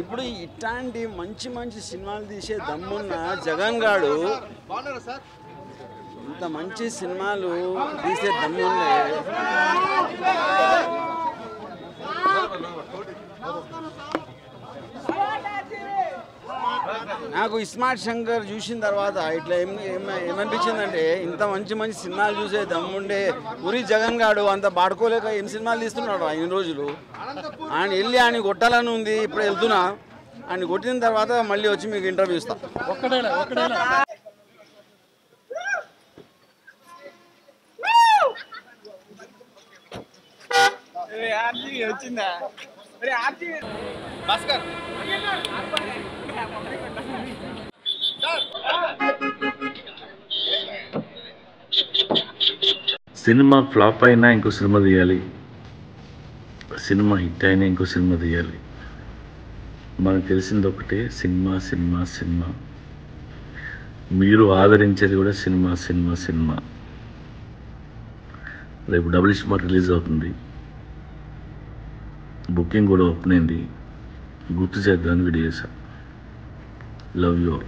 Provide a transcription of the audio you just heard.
ఇప్పుడు ఇట్లాంటి మంచి మంచి సినిమాలు తీసే దమ్మున్న జగన్ గాడు ఇంత మంచి సినిమాలు తీసే దమ్ముండే నాకు ఇస్మార్ట్ శంకర్ చూసిన తర్వాత ఇట్లా ఏమనిపించిందంటే ఇంత మంచి మంచి సినిమాలు చూసే దమ్ముండే ఉరి జగన్ గాడు అంత పాడుకోలేక ఏం సినిమాలు తీస్తున్నాడు ఇన్ని రోజులు. ఆయన వెళ్ళి ఆయన కొట్టాలని ఉంది. ఇప్పుడు వెళ్తున్నా, ఆయన కొట్టిన తర్వాత మళ్ళీ వచ్చి మీకు ఇంటర్వ్యూ ఇస్తా. వచ్చిందా సినిమా ఫ్లాప్ అయినా ఇంకో సినిమా తీయాలి, సినిమా హిట్ అయినా ఇంకో సినిమా తీయాలి. మనకు తెలిసింది ఒకటే, సినిమా సినిమా సినిమా. మీరు ఆదరించేది కూడా సినిమా సినిమా సినిమా. రేపు డబుల్ స్మార్ట్ రిలీజ్ అవుతుంది, బుకింగ్ కూడా ఓపెన్ అయింది. గుర్తు చేద్దామని వీడియో చేశా. Love you.